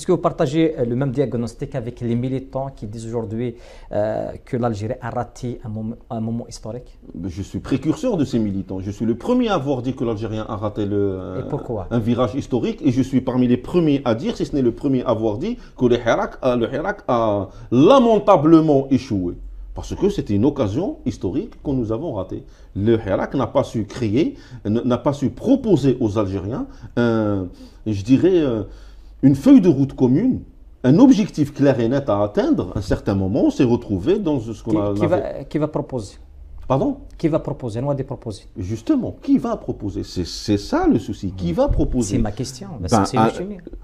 Est-ce que vous partagez le même diagnostic avec les militants qui disent aujourd'hui que l'Algérie a raté un moment historique? Je suis précurseur de ces militants. Je suis le premier à avoir dit que l'Algérien a raté Et pourquoi? un virage historique. Et je suis parmi les premiers à dire, si ce n'est le premier à avoir dit, que le Hirak a lamentablement échoué. Parce que c'était une occasion historique que nous avons ratée. Le Hirak n'a pas su créer, n'a pas su proposer aux Algériens, je dirais, une feuille de route commune, un objectif clair et net à atteindre. À un certain moment, on s'est retrouvé dans ce qu'on a... Qui va proposer? Pardon? Qui va proposer? Nous, des proposer. Justement, qui va proposer? C'est ça le souci. Qui va proposer? C'est ma question.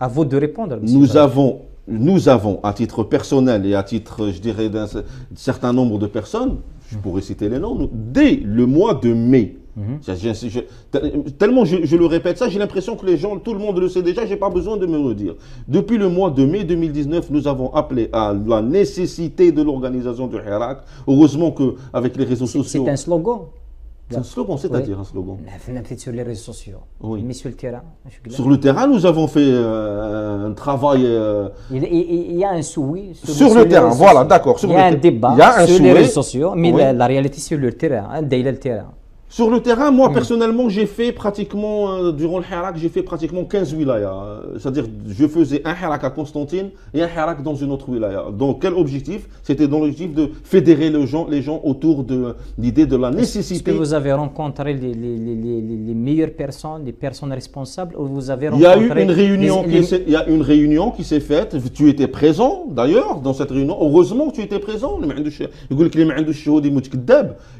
À vous de répondre. Nous avons, à titre personnel et à titre, je dirais, d'un certain nombre de personnes, je pourrais citer les noms, dès le mois de mai, tellement je le répète ça, j'ai l'impression que les gens, tout le monde le sait déjà, je n'ai pas besoin de me le dire. Depuis le mois de mai 2019, nous avons appelé à la nécessité de l'organisation du Hirak. Heureusement qu'avec les réseaux sociaux... C'est un slogan. C'est un slogan, c'est-à-dire un slogan. Sur les réseaux sociaux, oui. Mais sur le terrain. Sur le terrain, nous avons fait un travail. Il y a un souhait. Sur le terrain, voilà, d'accord. Il y a un débat sur les réseaux sociaux, mais oui. La réalité sur le terrain, le terrain. Sur le terrain, moi personnellement, j'ai fait pratiquement, durant le Hirak, j'ai fait pratiquement 15 wilayas. C'est-à-dire, je faisais un Hirak à Constantine et un Hirak dans une autre wilaya. Donc, quel objectif? C'était dans l'objectif de fédérer les gens autour de l'idée de la nécessité. Est-ce que vous avez rencontré les meilleures personnes, les personnes responsables, ou vous avez rencontré... Il y a une réunion qui s'est faite. Tu étais présent, d'ailleurs, dans cette réunion. Heureusement que tu étais présent. Il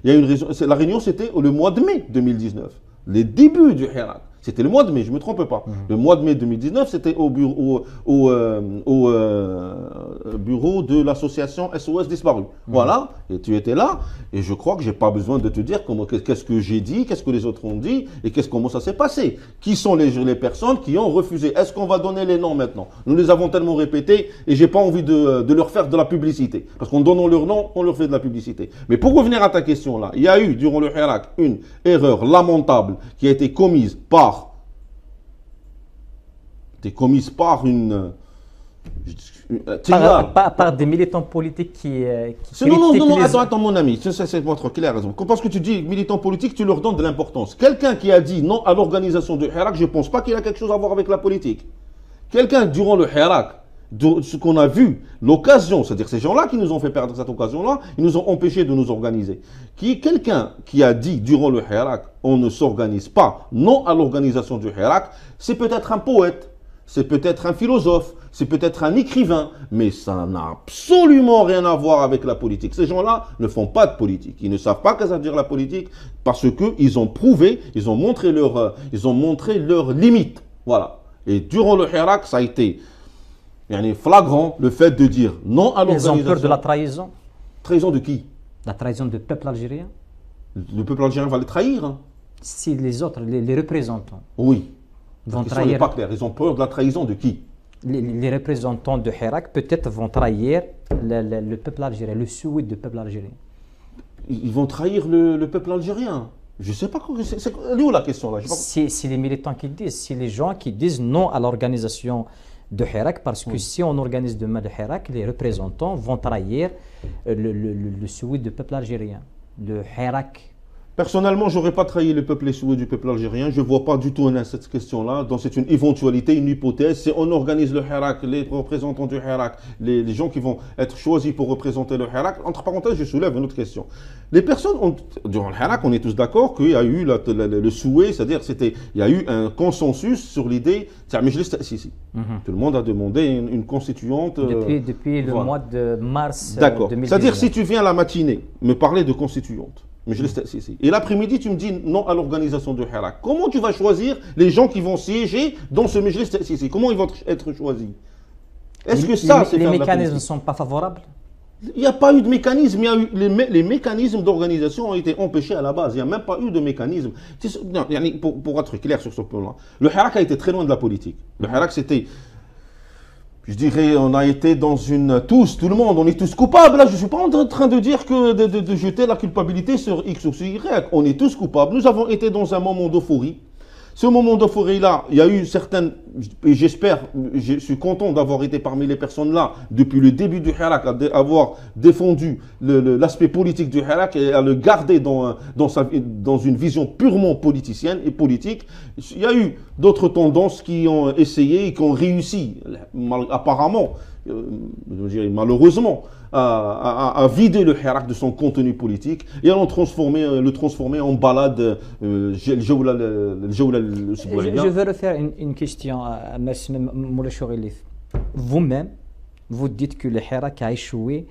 y a une raison. La réunion, c'était le mois de mai 2019, les débuts du Hirak. C'était le mois de mai, je ne me trompe pas. Le mois de mai 2019, c'était au bureau de l'association SOS Disparu. Voilà, et tu étais là. Et je crois que je n'ai pas besoin de te dire qu'est-ce que j'ai dit, qu'est-ce que les autres ont dit et comment ça s'est passé. Qui sont les personnes qui ont refusé? Est-ce qu'on va donner les noms maintenant? Nous les avons tellement répétés et je n'ai pas envie de leur faire de la publicité. Parce qu'en donnant leur nom, on leur fait de la publicité. Mais pour revenir à ta question là, il y a eu durant le Hirak une erreur lamentable qui a été commise par par des militants politiques qui non, attends, mon ami, c'est votre clair raison. Parce que tu dis militants politiques, tu leur donnes de l'importance. Quelqu'un qui a dit non à l'organisation du Hirak, je ne pense pas qu'il a quelque chose à voir avec la politique. Quelqu'un, durant le Hirak, ce qu'on a vu, l'occasion, c'est-à-dire ces gens-là qui nous ont fait perdre cette occasion-là, ils nous ont empêchés de nous organiser. Quelqu'un qui a dit durant le Hirak, on ne s'organise pas, non à l'organisation du Hirak, c'est peut-être un poète. C'est peut-être un philosophe, c'est peut-être un écrivain, mais ça n'a absolument rien à voir avec la politique. Ces gens-là ne font pas de politique. Ils ne savent pas qu'est-ce que ça veut dire la politique parce qu'ils ont prouvé, ils ont montré leurs limites. Voilà. Et durant le Hirak, ça a été flagrant le fait de dire non à l'organisation. Ils ont peur de la trahison. Trahison de qui? La trahison du peuple algérien. Le peuple algérien va les trahir, hein. Si les autres, les représentants. Oui. Vont trahir. N'est pas clair. Ils ont peur de la trahison de qui? Les représentants de Hirak peut-être vont trahir le peuple algérien, le souhait du peuple algérien. Ils vont trahir le peuple algérien. Je ne sais pas. C'est où la question là? C'est les militants qui le disent. C'est les gens qui disent non à l'organisation de Hirak parce que si on organise demain le Hirak, les représentants vont trahir le souhait du peuple algérien, le Hirak. Personnellement, je n'aurais pas trahi le peuple et les souhaits du peuple algérien. Je ne vois pas du tout cette question-là. Donc c'est une éventualité, une hypothèse. Si on organise le Hirak, les représentants du Hirak, les gens qui vont être choisis pour représenter le Hirak, entre parenthèses, je soulève une autre question. Les personnes, durant le Hirak, on est tous d'accord qu'il y a eu le souhait, c'est-à-dire il y a eu un consensus sur l'idée, c'est un Majlis Ta'sisi. Tout le monde a demandé une constituante. Depuis le mois de mars 2019. D'accord. C'est-à-dire si tu viens la matinée me parler de constituante, et l'après-midi, tu me dis non à l'organisation de Hirak. Comment tu vas choisir les gens qui vont siéger dans ce Majlis Ta'sisi? Comment ils vont être choisis? Est-ce que ça, c'est les mécanismes ne sont pas favorables? Il n'y a pas eu de mécanisme. Il y a eu les mécanismes d'organisation ont été empêchés à la base. Il n'y a même pas eu de mécanisme. Pour être clair sur ce point-là, le Hirak a été très loin de la politique. Le Hirak, c'était... Je dirais, on a été dans une... tout le monde, on est tous coupables. Là, je ne suis pas en train de dire que de jeter la culpabilité sur X ou sur Y. On est tous coupables. Nous avons été dans un moment d'euphorie. Ce moment d'euphorie-là, il y a eu certaines, et j'espère, je suis content d'avoir été parmi les personnes-là depuis le début du Hirak, avoir défendu l'aspect politique du Hirak et à le garder dans une vision purement politicienne et politique. Il y a eu d'autres tendances qui ont essayé et qui ont réussi, apparemment, je dirais malheureusement, à vider le Hirak de son contenu politique et à le transformer en balade. Je veux refaire une question à Moula Chourilif. Vous-même, vous dites que le Hirak a échoué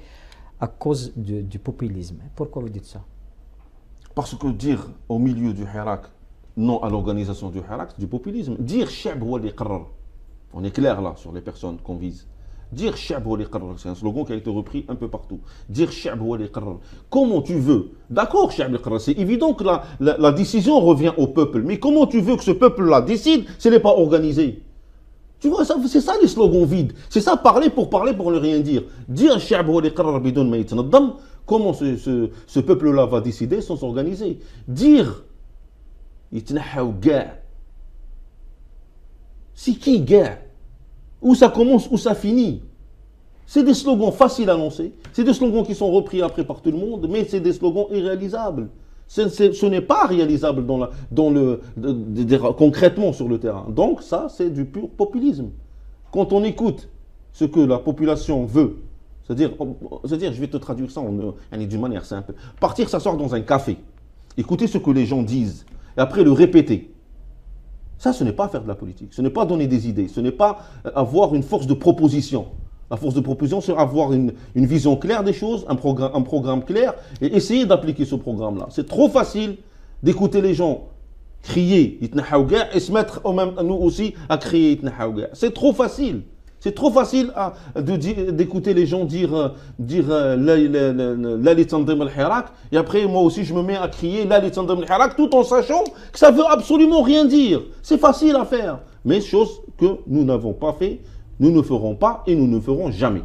à cause du populisme. Pourquoi vous dites ça? Parce que dire au milieu du Hirak non à l'organisation du Hirak, c'est du populisme. Dire Cheb huwa li qarrar, on est clair là sur les personnes qu'on vise. Dire Cheb huwa li qarrar, c'est un slogan qui a été repris un peu partout. Dire Cheb huwa li qarrar. Comment tu veux? D'accord, Cheb li qarrar, c'est évident que la décision revient au peuple. Mais comment tu veux que ce peuple-là décide si elle n'est pas organisé? Tu vois, c'est ça les slogans vides. C'est ça parler pour ne rien dire. Dire Cheb huwa li qarrar bidoun ma yatanaddam, comment ce peuple-là va décider sans s'organiser? Dire c'est qui gars? Où ça commence, où ça finit? C'est des slogans faciles à annoncer, c'est des slogans qui sont repris après par tout le monde, mais c'est des slogans irréalisables. Ce n'est pas réalisable concrètement sur le terrain. Donc ça, c'est du pur populisme. Quand on écoute ce que la population veut, c'est-à-dire, je vais te traduire ça d'une manière simple. Partir s'asseoir dans un café, écouter ce que les gens disent, et après le répéter. Ça, ce n'est pas faire de la politique, ce n'est pas donner des idées, ce n'est pas avoir une force de proposition. La force de proposition, c'est avoir une vision claire des choses, un programme clair, et essayer d'appliquer ce programme-là. C'est trop facile d'écouter les gens crier et se mettre nous aussi à crier. C'est trop facile. C'est trop facile d'écouter les gens dire la li tandim al-Hirak et après moi aussi je me mets à crier la li tandim al-Hirak tout en sachant que ça veut absolument rien dire. C'est facile à faire, mais chose que nous n'avons pas fait, nous ne ferons pas et nous ne ferons jamais.